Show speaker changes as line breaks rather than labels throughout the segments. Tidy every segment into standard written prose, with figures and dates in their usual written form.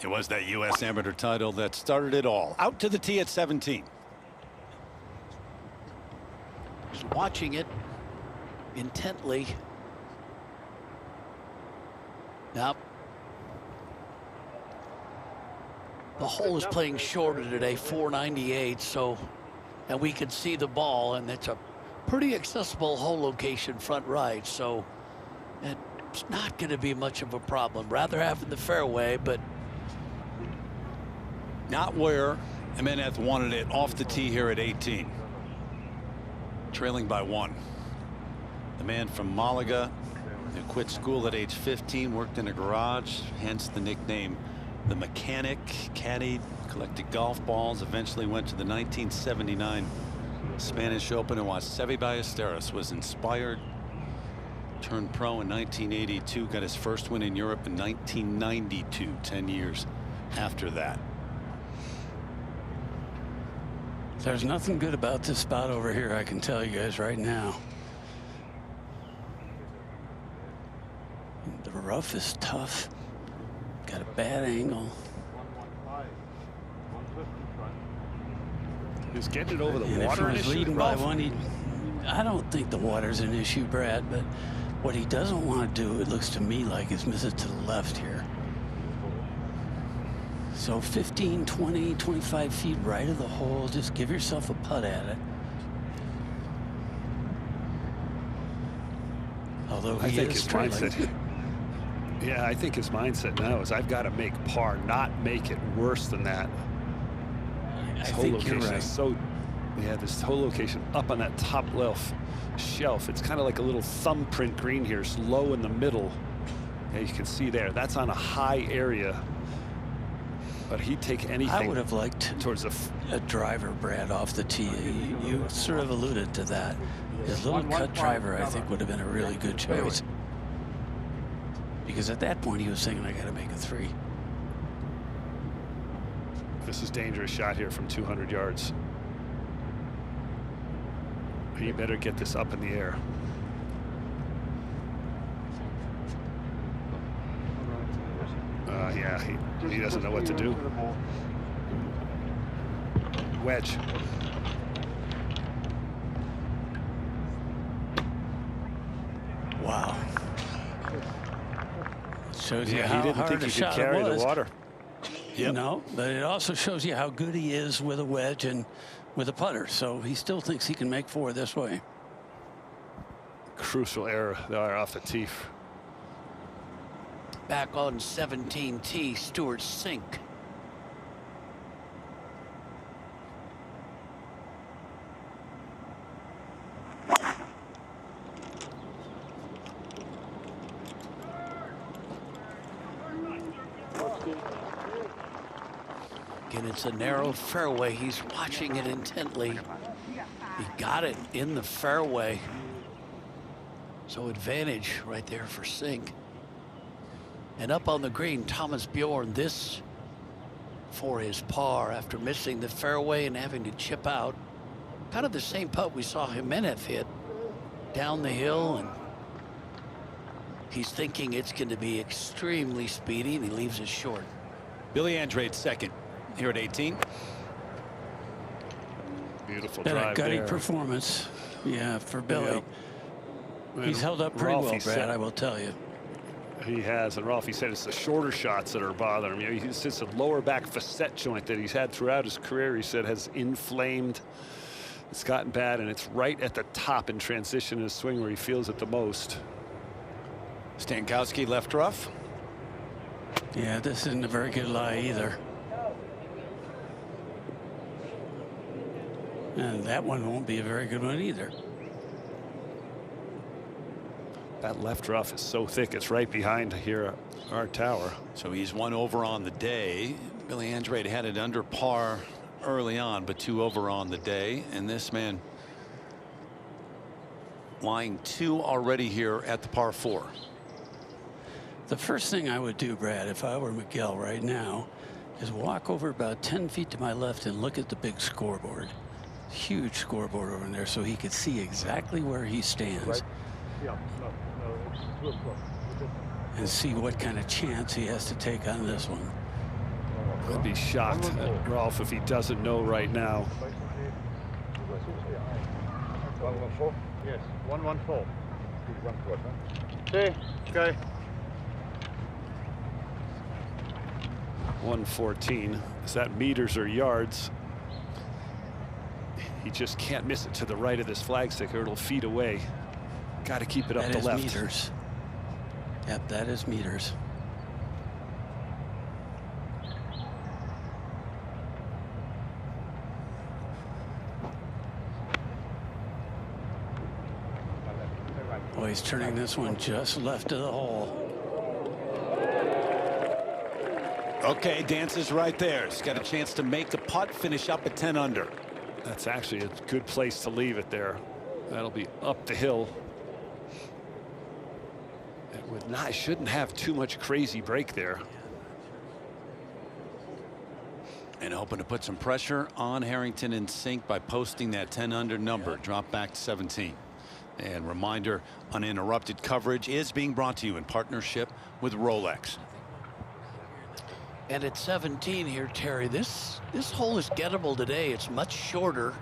It was that U.S. amateur title that started it all. Out to the tee at 17.
Just watching it intently. Now, the hole is playing shorter today, 498, so, and we can see the ball, and it's a pretty accessible hole location front right, so it's not going to be much of a problem. Rather have in the fairway, but
not where Jimenez wanted it off the tee here at 18. Trailing by 1. The man from Malaga who quit school at age 15, worked in a garage, hence the nickname the Mechanic, caddied, collected golf balls, eventually went to the 1979 Spanish Open and watched Seve Ballesteros, was inspired, turned pro in 1982, got his first win in Europe in 1992, 10 years after that.
There's nothing good about this spot over here, I can tell you guys right now. The rough is tough. Got a bad angle.
He's getting it over the
And
water.
If he was leading by one, I don't think the water's an issue, Brad, but what he doesn't want to do, it looks to me like, is miss it to the left here. So 15, 20, 25 feet right of the hole, just give yourself a putt at it. Although
I think his mindset, yeah, I think his mindset now is I've got to make par, not make it worse than that.
I
This whole
think you're
location
right.
is so, yeah, this whole location up on that top left shelf. It's kind of like a little thumbprint green here. It's low in the middle. Yeah, you can see there. That's on a high area. But he'd take anything.
I would have liked
towards
a driver, Brad, off the tee. You sort of alluded to that. His little cut driver, I think, would have been a really good choice. Because at that point, he was thinking, I got to make a 3.
This is a dangerous shot here from 200 yards. He better get this up in the air. Yeah, he doesn't know what to do. Wedge.
Wow. Shows you
Yeah, he
how
didn't
hard
think
a
he could
shot
carry
it was.
the water.
You know, but it also shows you how good he is with a wedge and with a putter. So he still thinks he can make 4 this way.
Crucial error there off the tee.
back on 17T, Stuart Cink. Again, it's a narrow fairway. He's watching it intently. He got it in the fairway. So advantage right there for Cink. And up on the green, Thomas Bjorn, this for his par after missing the fairway and having to chip out. Kind of the same putt we saw Jimenez hit down the hill, and he's thinking it's going to be extremely speedy, and he leaves it short.
Billy Andrade second here at 18.
Beautiful
Been a
drive
gutty
there.
performance, yeah, for Billy.
Yeah.
He's held up pretty
Ralphie
well, Brad,
said-
I will tell you.
He has, and Ralphie said it's the shorter shots that are bothering him. You know, it's just a lower back facet joint that he's had throughout his career. He said has inflamed. It's gotten bad, and it's right at the top in transition in his swing where he feels it the most.
Stankowski left rough.
Yeah, this isn't a very good lie either. And that one won't be a very good one either.
That left rough is so thick, it's right behind here our tower.
So he's 1 over on the day. Billy Andrade had it under par early on, but 2 over on the day. And this man lying 2 already here at the par 4.
The first thing I would do, Brad, if I were Miguel right now, is walk over about 10 feet to my left and look at the big scoreboard. Huge scoreboard over there, so he could see exactly where he stands. And see what kind of chance he has to take on this one.
I'd be shocked at Rolf if he doesn't know right now.
114? Yes, 114. 114. Okay.
114. Is that meters or yards? He just can't miss it to the right of this flag stick or it'll feed away. Got to keep it up
That
the
is
left.
meters. Yep, that is meters. Oh, he's turning this one just left of the hole.
Okay, dances right there. He's got a chance to make a putt, finish up at 10 under.
That's actually a good place to leave it there. That'll be up the hill. It would not, shouldn't have too much crazy break there.
And hoping to put some pressure on Harrington and Cink by posting that 10 under number. Drop back to 17. And reminder, uninterrupted coverage is being brought to you in partnership with Rolex.
And at 17 here, Terry, this hole is gettable today. It's much shorter.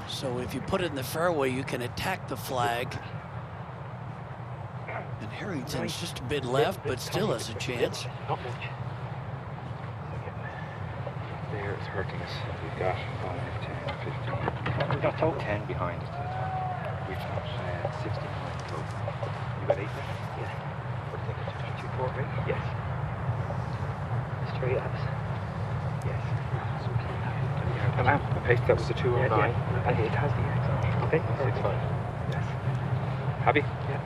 So if you put it in the fairway, you can attack the flag. And Harrington's just a bit left, but still has a chance.
Not much. There it's hurting us. We've got 5, 10, 15. We've got 10 behind us. We've got 16 total. You got 8 there? Yeah. What do you think? 2, 4, 8? Yes. Straight at us. Yes. Come on. The pace, that was a 209. Yeah. And it has the X. Okay. 6-5. Yes. Happy? Yeah.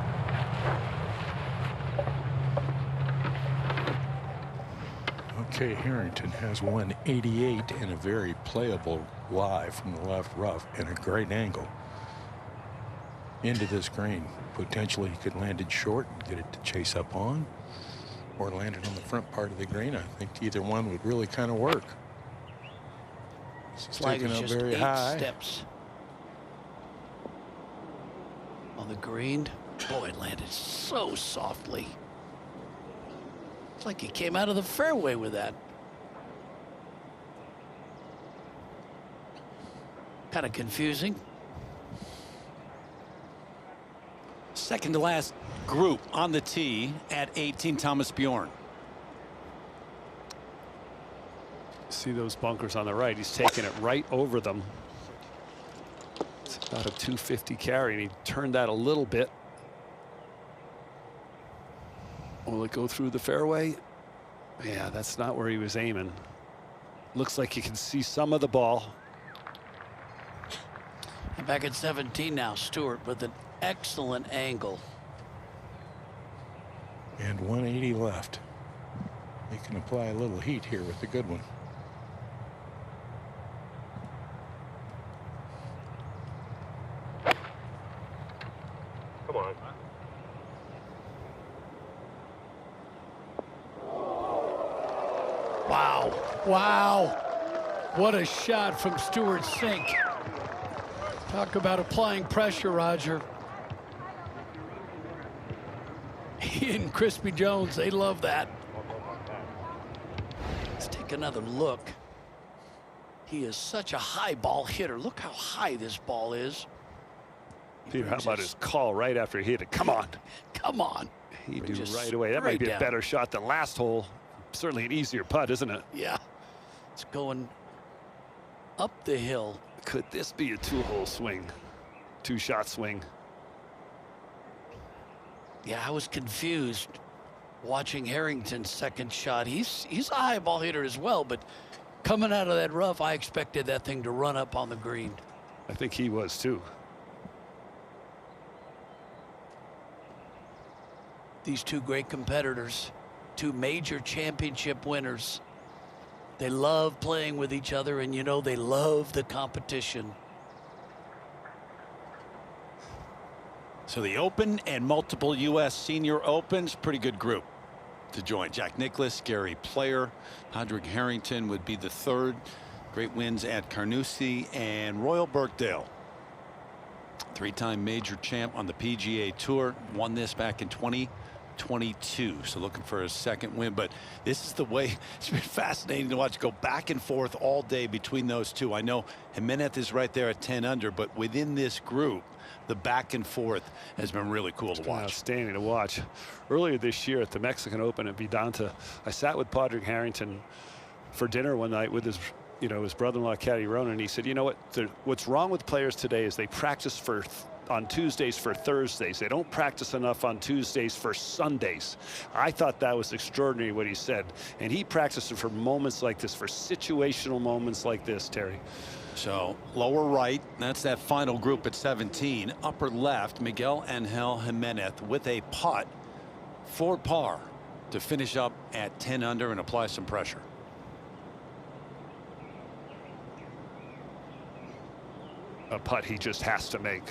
Okay, Harrington has 188 and a very playable lie from the left rough and a great angle into this green. Potentially he could land it short and get it to chase up on, or land it on the front part of the green. I think either one would really kind of work. It's
Flag
taken
is
up
just
very
8
high.
steps on the green. Boy, it landed so softly. It's like he came out of the fairway with that. Kind of confusing.
Second to last group on the tee at 18, Thomas Bjorn.
See those bunkers on the right. He's taking it right over them. It's about a 250 carry, and he turned that a little bit. Will it go through the fairway? Yeah, that's not where he was aiming. Looks like you can see some of the ball.
And back at 17 now, Stewart with an excellent angle.
And 180 left. He can apply a little heat here with a good one.
Come on.
Wow. Wow. What a shot from Stewart Cink. Talk about applying pressure, Roger. He and Crispy Jones, they love that. Let's take another look. He is such a high ball hitter. Look how high this ball is.
Peter, how about his call right after he hit it? Come on.
Come on.
He do
Just
right away. That might
straight
be a
down.
better shot than last hole. Certainly an easier putt, isn't it?
Yeah. It's going up the hill.
Could this be a 2-hole swing? 2-shot swing?
Yeah, I was confused watching Harrington's second shot. He's a high ball hitter as well, but coming out of that rough, I expected that thing to run up on the green.
I think he was too.
These two great competitors, two major championship winners. They love playing with each other, and you know they love the competition.
So the Open and multiple U.S. Senior Opens, pretty good group to join. Jack Nicklaus, Gary Player, Padraig Harrington would be the third. Great wins at Carnoustie and Royal Birkdale. Three-time major champ on the PGA Tour. Won this back in 2020. 22. So looking for a second win. But this is the way it's been fascinating to watch go back and forth all day between those two. I know Jimenez is right there at 10 under, but within this group, the back and forth has been really cool to watch.
Outstanding to watch. Earlier this year at the Mexican Open at Vidanta, I sat with Padraig Harrington for dinner one night with his brother-in-law Caddy Ronan, and he said, you know what, what's wrong with players today is they practice on Tuesdays for Thursdays. They don't practice enough on Tuesdays for Sundays. I thought that was extraordinary what he said, and he practiced for moments like this, for situational moments like this, Terry.
So lower right, that's that final group at 17. Upper left, Miguel Angel Jimenez with a putt for par to finish up at 10 under and apply some pressure.
A putt he just has to make.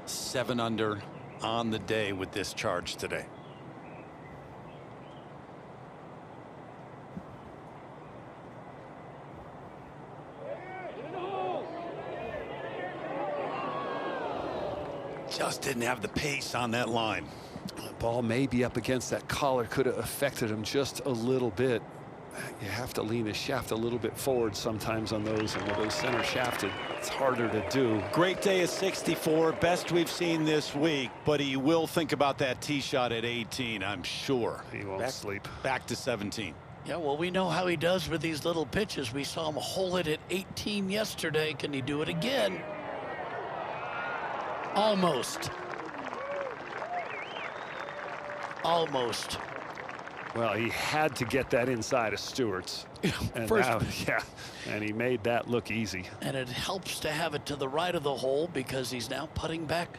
Seven under on the day with this charge today. Just didn't have the pace on that line.
The ball may be up against that collar, could have affected him just a little bit. You have to lean the shaft a little bit forward sometimes on those, and with those center shafted, it's harder to do.
Great day at 64, best we've seen this week, but he will think about that tee shot at 18, I'm sure.
He won't sleep.
Back to 17.
Yeah, well, we know how he does with these little pitches. We saw him hole it at 18 yesterday. Can he do it again? Almost. Almost.
Well, he had to get that inside of Stewart's. And
First,
now, yeah, and he made that look easy.
and it helps to have it to the right of the hole because he's now putting back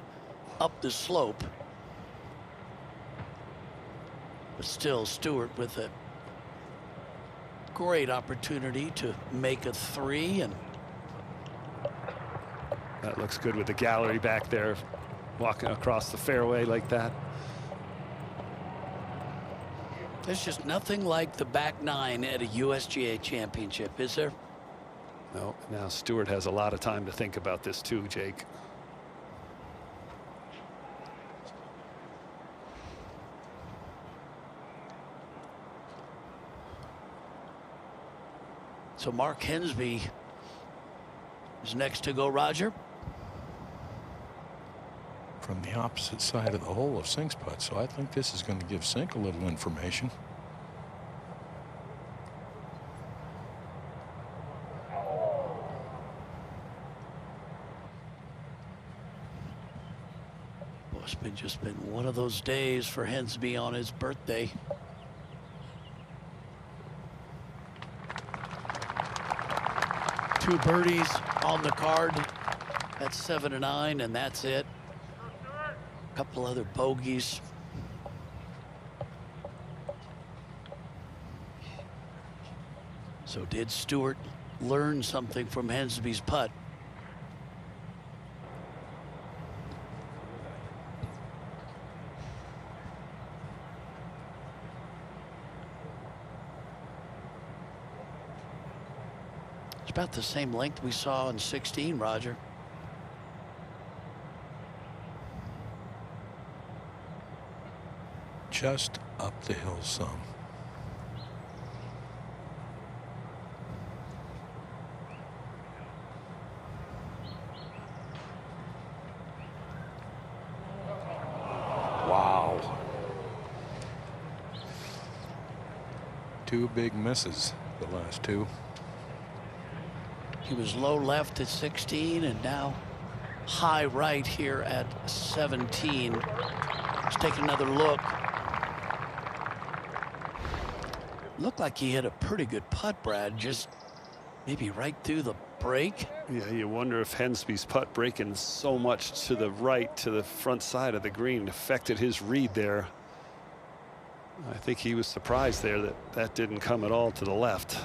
up the slope. But still, Stewart with a great opportunity to make a 3, and
That looks good with the gallery back there, walking across the fairway like that.
there's just nothing like the back 9 at a USGA championship, is there?
No, now Stewart has a lot of time to think about this too, Jake.
So Mark Hensby is next to go, Roger.
From the opposite side of the hole of Cink's putt, so I think this is going to give Cink a little information.
Well, it's just been one of those days for Hensby on his birthday. Two birdies on the card. That's 7 and 9, and that's it. A couple other bogeys. So did Stewart learn something from Hensby's putt? It's about the same length we saw in 16, Roger.
Just up the hill some. Wow. Two big misses, the last two.
He was low left at 16 and now high right here at 17. Let's take another look. Looked like he hit a pretty good putt, Brad, just maybe right through the break.
Yeah, you wonder if Hensby's putt breaking so much to the right, to the front side of the green, affected his read there. I think he was surprised there that that didn't come at all to the left.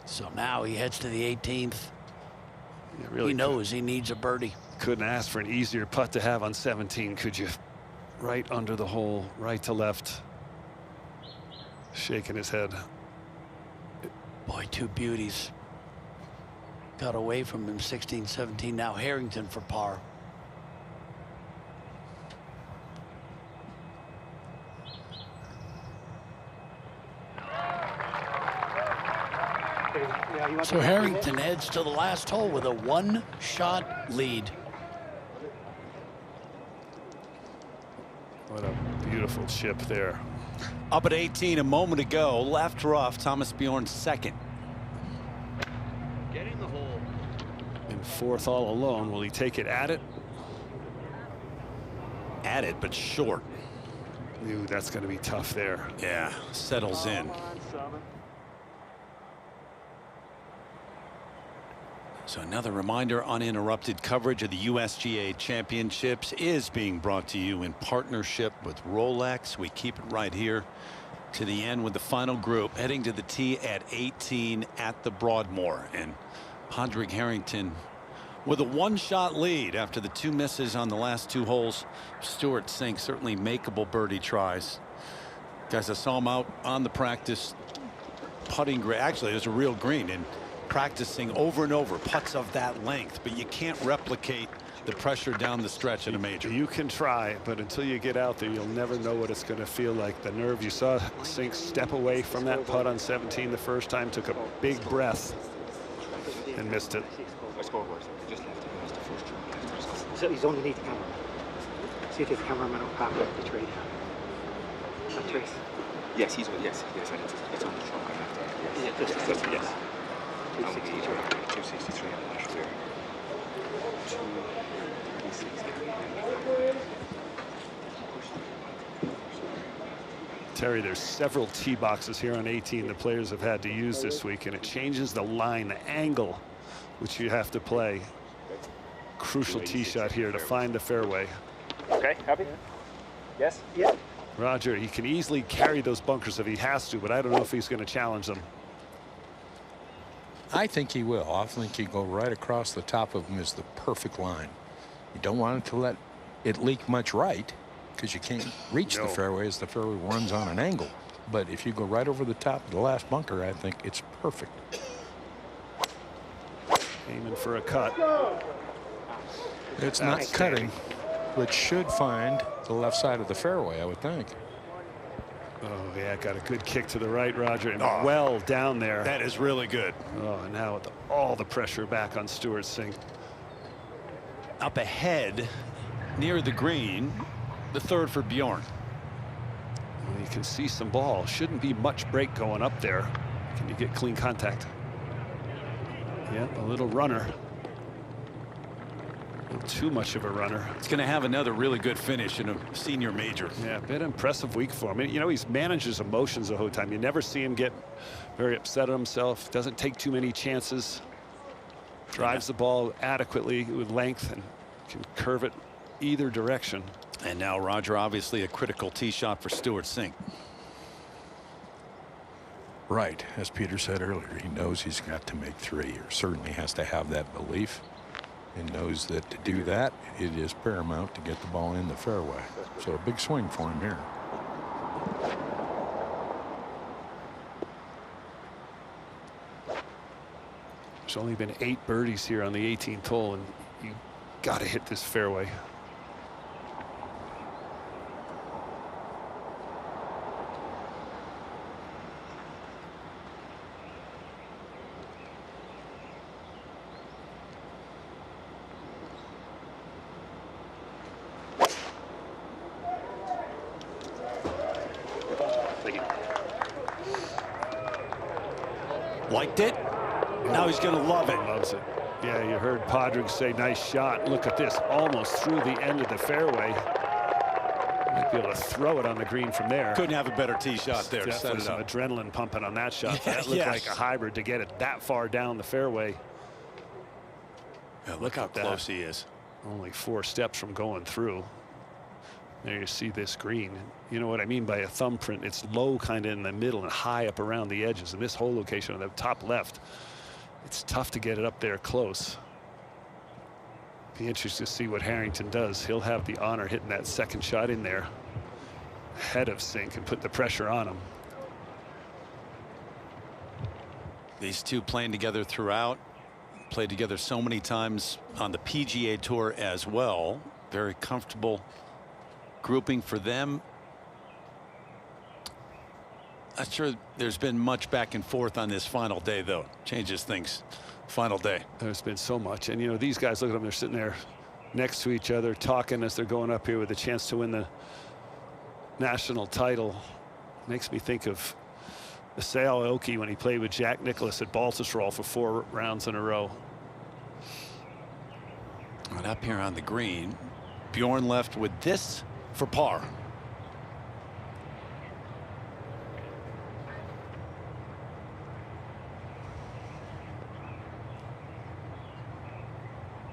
So now he heads to the 18th.
You really
He knows he needs a birdie.
couldn't ask for an easier putt to have on 17, could you? Right under the hole, right to left. Shaking his head.
Boy, two beauties. got away from him 16-17. Now Harrington for par. So Harrington heads to the last hole with a one-shot lead.
What a beautiful chip there.
Up at 18 a moment ago, left rough, Thomas Bjorn second.
Get in the hole. In fourth all alone. Will he take it at it?
At it, but short.
Ooh, that's going to be tough there.
Yeah, settles in. So another reminder, uninterrupted coverage of the USGA Championships is being brought to you in partnership with Rolex. We keep it right here to the end with the final group heading to the tee at 18 at the Broadmoor. And Padraig Harrington with a one-shot lead after the two misses on the last two holes. Stuart Cink certainly makeable birdie tries. Guys, I saw him out on the practice putting green. Actually, there's a real green, and practicing over and over putts of that length, but you can't replicate the pressure down the stretch in a major.
You can try, but until you get out there, you'll never know what it's going to feel like. The nerve. You saw Cink step away from that putt on 17 the first time, took a big breath and missed it.
So he's underneath the camera. See if the cameraman will pop up the tree. That trace.
Yes, he's yes. It's on the trunk. I have to.
Yeah,
Yes.
263.
263 on the left there. 260.
Terry, there's several tee boxes here on 18 the players have had to use this week, and it changes the line, the angle which you have to play. Crucial tee shot here to find the fairway.
Okay, happy? Yes?
Yeah.
Roger, he can easily carry those bunkers if he has to, but I don't know if he's going to challenge them.
I think he will. I think he go right across the top of him is the perfect line. You don't want it to let it leak much right, because you can't reach the fairway as the fairway runs on an angle. But if you go right over the top of the last bunker, I think it's perfect.
Aiming for a cut.
It's not cutting, but should find the left side of the fairway, I would think.
Oh, yeah, got a good kick to the right, Roger, and well down there.
That is really good.
Oh, and now with all the pressure back on Stuart Cink.
Up ahead, near the green, the third for Bjorn.
Well, you can see some ball. Shouldn't be much break going up there. Can you get clean contact? Yeah, a little runner. A little too much of a runner.
It's going to have another really good finish in a senior major.
Yeah, a bit impressive week for him. You know, he manages emotions the whole time. You never see him get very upset at himself. Doesn't take too many chances. Drives the ball adequately with length and can curve it either direction.
And now Roger, obviously a critical tee shot for Stuart Cink.
Right, as Peter said earlier, he knows he's got to make three, or certainly has to have that belief, and knows that to do that, it is paramount to get the ball in the fairway. So a big swing for him here.
There's only been 8 birdies here on the 18th hole, and you got to hit this fairway.
Liked it. Now he's going to love it.
Loves it. Yeah, you heard Padraig say, nice shot. Look at this, almost through the end of the fairway. Might be able to throw it on the green from there.
Couldn't have a better tee shot there to set
Definitely
it
some
up.
adrenaline pumping on that shot.
Yeah,
That looked
yes.
like a hybrid to get it that far down the fairway.
Yeah, look how
at that.
close he is.
Only 4 steps from going through. There you see this green. You know what I mean by a thumbprint. It's low kind of in the middle and high up around the edges. And this whole location on the top left, it's tough to get it up there close. Be interested to see what Harrington does. He'll have the honor hitting that second shot in there ahead of Cink and put the pressure on him.
These two playing together throughout. played together so many times on the PGA Tour as well. Very comfortable grouping for them. Not sure there's been much back and forth on this final day, though. Changes things. Final day.
There's been so much. And, you know, these guys, look at them. They're sitting there next to each other, talking as they're going up here with a chance to win the national title. Makes me think of Sale Aoki when he played with Jack Nicklaus at Baltusrol for 4 rounds in a row.
And up here on the green, Bjorn left with this for par.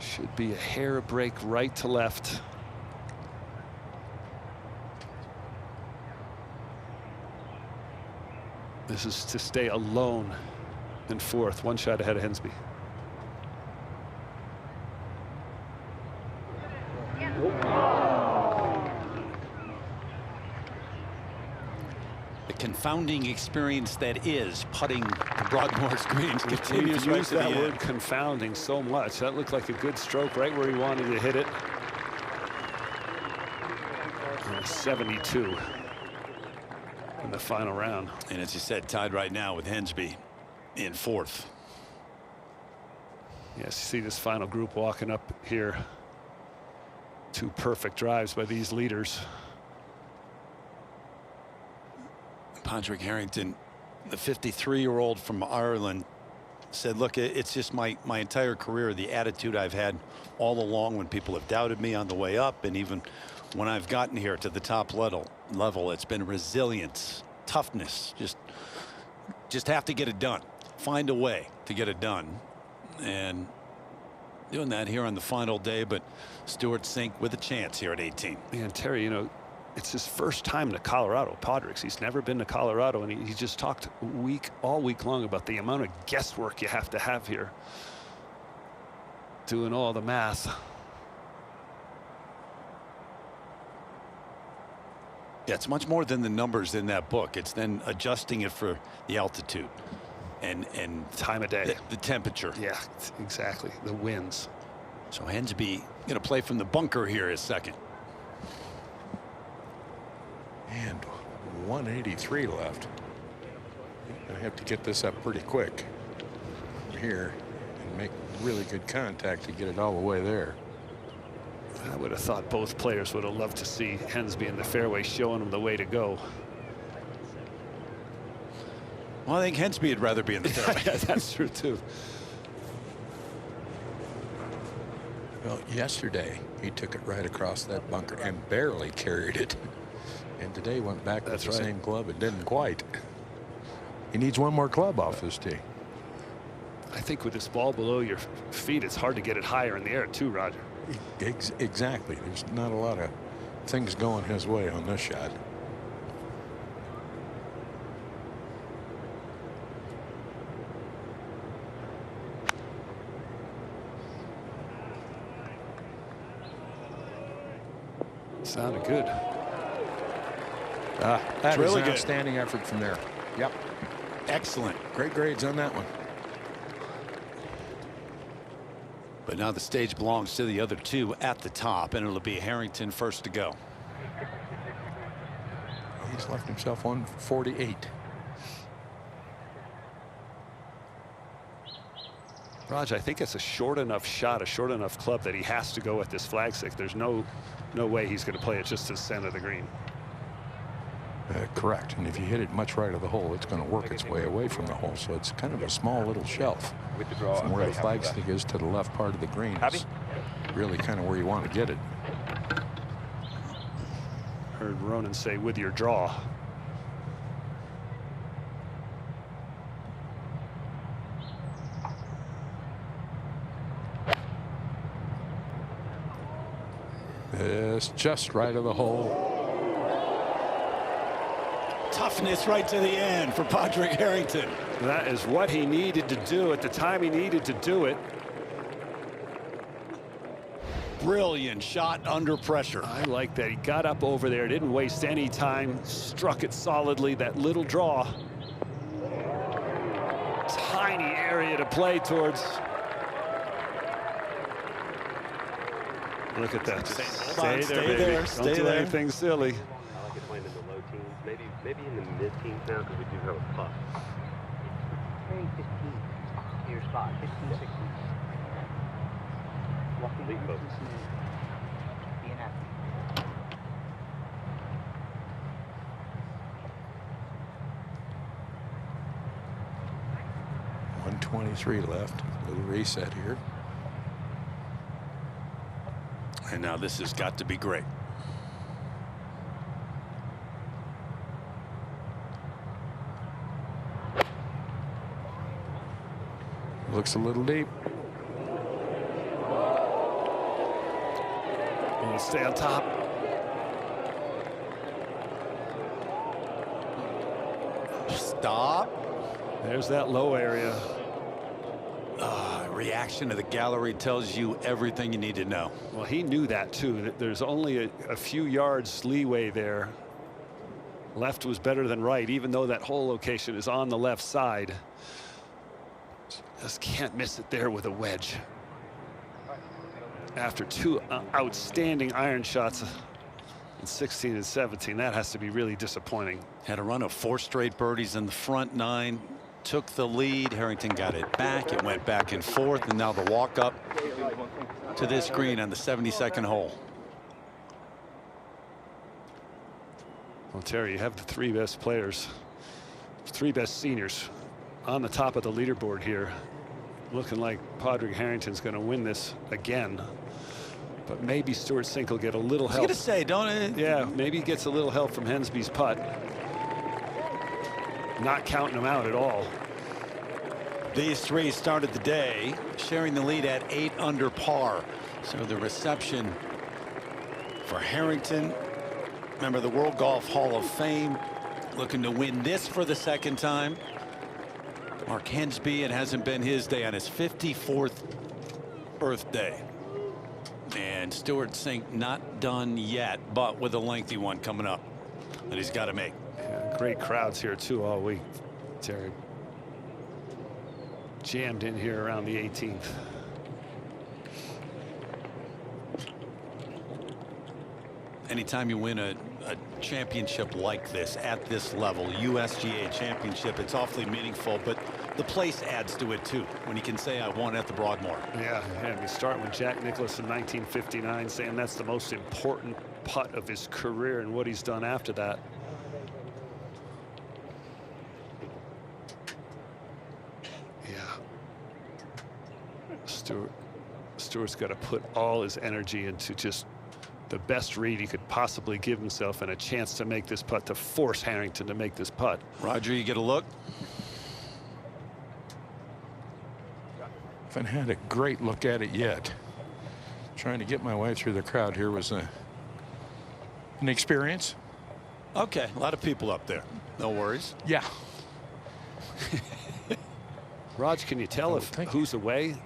Should be a hair break right to left. This is to stay alone in 4th, 1 shot ahead of Hensby.
The confounding experience that is putting the Broadmoor greens continues
We've
right
used
to the
that word
end.
confounding so much. That looked like a good stroke right where he wanted to hit it. And a 72 in the final round.
And as you said, tied right now with Hensby in 4th.
Yes, you see this final group walking up here. 2 perfect drives by these leaders.
Padraig Harrington, the 53-year-old from Ireland, said, look, it's just my entire career, the attitude I've had all along when people have doubted me on the way up, and even when I've gotten here to the top level, it's been resilience, toughness, just have to get it done, find a way to get it done, and doing that here on the final day. But Stuart Cink with a chance here at 18.
And Terry, you know, it's his first time to Colorado. Padraig's, he's never been to Colorado, and he just talked all week long about the amount of guesswork you have to have here, doing all the math.
Yeah, it's much more than the numbers in that book. It's then adjusting it for the altitude and
Time of day,
the temperature.
yeah, exactly, the winds.
So Hensby going to play from the bunker here is second.
And 183 left. I have to get this up pretty quick here and make really good contact to get it all the way there.
I would have thought both players would have loved to see Hensby in the fairway, showing him the way to go.
Well, I think Hensby would rather be in the fairway.
Yeah, that's true too.
Well, yesterday he took it right across that bunker and barely carried it. And today went back with the same club and didn't quite. He needs one more club off this tee.
I think with this ball below your feet, it's hard to get it higher in the air too, Roger.
Exactly. There's not a lot of things going his way on this shot.
Sounded good.
That
really
was an
good.
outstanding effort from there. Yep.
Excellent.
Great grades on that one.
But now the stage belongs to the other two at the top, and it'll be Harrington first to go.
He's left himself 148.
Raj, I think it's a short enough shot, a short enough club that he has to go at this flag stick. There's no way he's going to play it just to the center of the green.
Correct. And if you hit it much right of the hole, it's going to work its way away from the hole. So it's kind of a small little shelf
With the draw,
from where the flag stick is to the left part of the green.
Happy?
Is really kind of where you want to get it.
Heard Ronan say with your draw.
It's just right of the hole.
Toughness right to the end for Padraig Harrington.
That is what he needed to do at the time he needed to do it.
Brilliant shot under pressure.
I like that. He got up over there, didn't waste any time, struck it solidly. That little draw. Tiny area to play towards. Look at that.
Stay
Stay there,
there,
baby.
stay
Don't do
there.
anything silly.
I like it playing in the low teens, maybe in the mid-teens now because we do have a puff.
Carrying 15 to your spot, 15, 16. Walking
Lead boat.
Being active.
123 left. Little reset here.
And now this has got to be great.
Looks a little deep.
Want to stay on top.
Stop.
There's that low area.
Reaction to the gallery tells you everything you need to know.
Well, he knew that too, that there's only a few yards leeway there. Left was better than right, even though that hole location is on the left side. Just can't miss it there with a wedge. After two outstanding iron shots in 16 and 17, that has to be really disappointing.
Had a run of 4 straight birdies in the front 9. Took the lead. Harrington got it back. It went back and forth, and now the walk up to this green on the 72nd hole.
Well, Terry, you have the 3 best players, 3 best seniors on the top of the leaderboard here. Looking like Padraig Harrington's going to win this again. But maybe Stuart Cink will get a little help.
I was going to say, don't it?
Yeah, maybe he gets a little help from Hensby's putt. Not counting him out at all.
These 3 started the day sharing the lead at 8 under par. So the reception for Harrington, member of the World Golf Hall of Fame, looking to win this for the 2nd time. Mark Hensby, it hasn't been his day on his 54th birthday. And Stuart Cink not done yet, but with a lengthy one coming up that he's got to make.
Yeah, great crowds here too all week, Terry. Jammed in here around the 18th.
Anytime you win a championship like this at this level, USGA championship, it's awfully meaningful, but the place adds to it too when you can say I won at the Broadmoor.
Yeah, and we start with Jack Nicklaus in 1959 saying that's the most important putt of his career and what he's done after that. Stuart's got to put all his energy into just the best read he could possibly give himself and a chance to make this putt, to force Harrington to make this putt.
Roger, you get a look?
Haven't had a great look at it yet. Trying to get my way through the crowd here was an experience.
Okay, a lot of people up there. No worries.
Yeah.
Raj, can you tell who's away?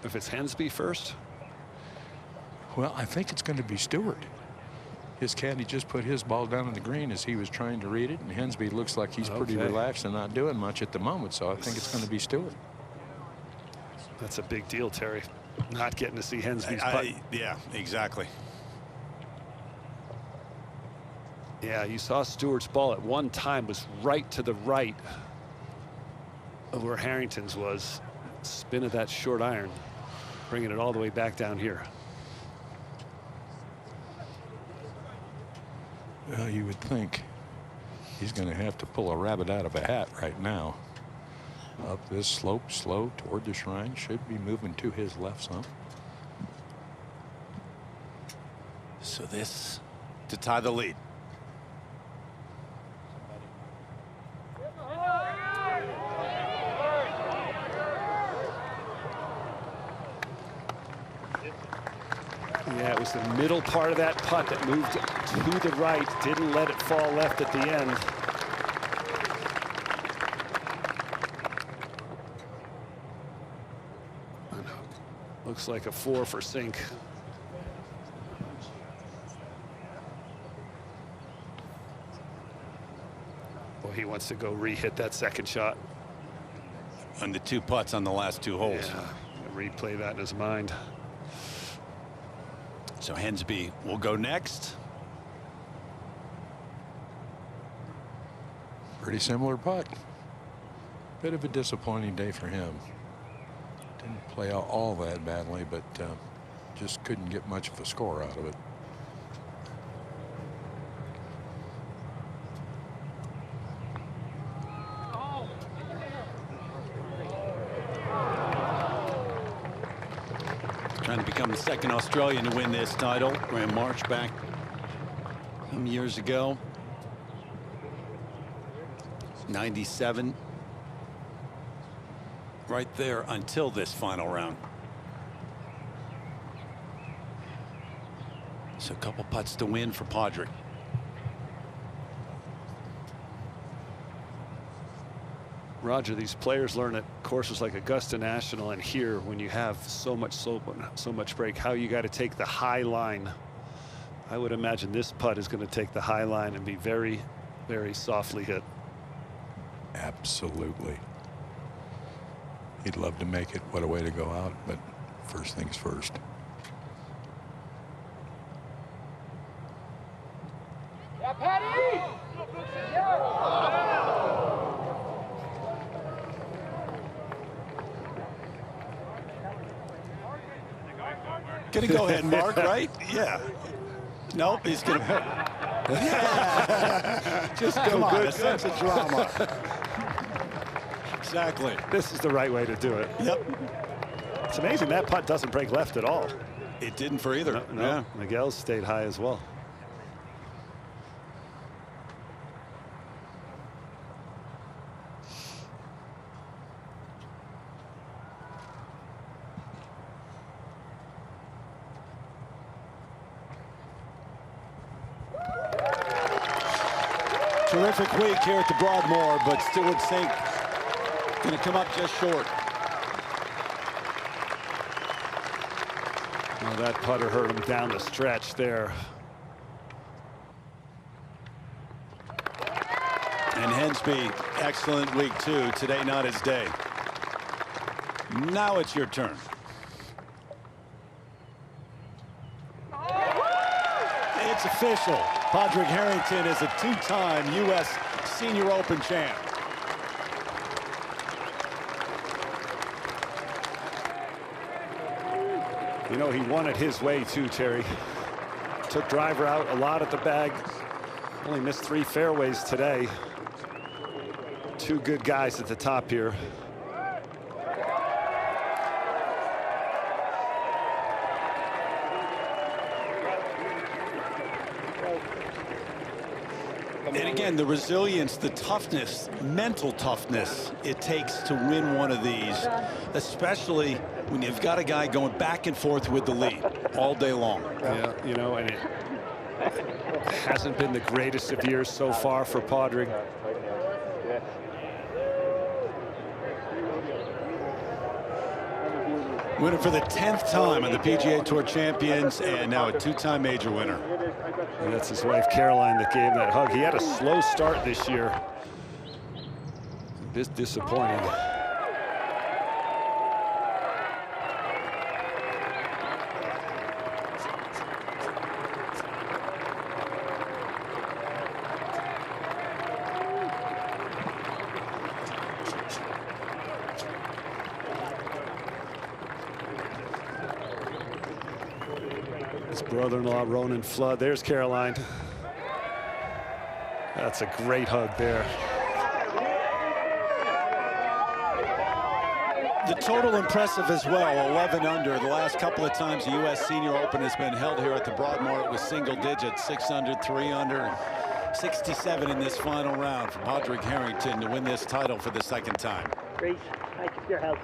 If it's Hensby first?
Well, I think it's going to be Stewart. His caddy just put his ball down on the green as he was trying to read it, and Hensby looks like he's pretty relaxed and not doing much at the moment, so I think it's going to be Stewart.
That's a big deal, Terry. Not getting to see Hensby's putt.
Yeah, exactly.
Yeah, you saw Stewart's ball at one time was right to the right of where Harrington's was. Spin of that short iron, bringing it all the way back down here.
Well, you would think he's going to have to pull a rabbit out of a hat right now. Up this slope, slow toward the shrine, should be moving to his left some.
So this to tie the lead.
Yeah, it was the middle part of that putt that moved to the right, didn't let it fall left at the end. Looks like a 4 for Cink. Boy, he wants to go re-hit that second shot.
And the 2 putts on the last 2 holes.
Yeah, replay that in his mind.
So Hensby will go next.
Pretty similar putt. Bit of a disappointing day for him. Didn't play out all that badly, but just couldn't get much of a score out of it.
Trying to become the second Australian to win this title. Graham March back some years ago. 97. Right there until this final round. So a couple putts to win for Padraig.
Roger, these players learn at courses like Augusta National and here, when you have so much slope and so much break, how you got to take the high line. I would imagine this putt is going to take the high line and be very, very softly hit.
Absolutely. He'd love to make it. What a way to go out, but first things first.
Yeah, Patty!
Gonna go ahead and mark, right? Yeah. Nope, he's gonna. Yeah. Just come on, a sense of drama. Exactly.
This is the right way to do it.
Yep.
It's amazing that putt doesn't break left at all.
It didn't for either.
No,
Yeah.
Miguel's stayed high as well.
Terrific week here at the Broadmoor, but Stewart Cink going to come up just short.
Well, that putter hurt him down the stretch there.
And Hensby, excellent week too. Today not his day. Now it's your turn. It's official. Padraig Harrington is a two-time U.S. Senior Open champ.
You know, he won it his way too, Terry. Took driver out a lot at the bag. Only missed 3 fairways today. 2 good guys at the top here.
And again, the resilience, the toughness, mental toughness it takes to win one of these, especially when you've got a guy going back and forth with the lead all day long.
Yeah, you know, and it hasn't been the greatest of years so far for Padraig.
Winner for the 10th time on the PGA Tour Champions, and now a 2-time major winner.
And that's his wife Caroline that gave him that hug. He had a slow start this year. A bit disappointing. His brother-in-law, Ronan Flood. There's Caroline. That's a great hug there.
The total impressive as well, 11 under. The last couple of times the U.S. Senior Open has been held here at the Broadmoor, it was single digits, 6 under, 3 under, and 67 in this final round for Padraig Harrington to win this title for the 2nd time.
Great. Thank you for your help.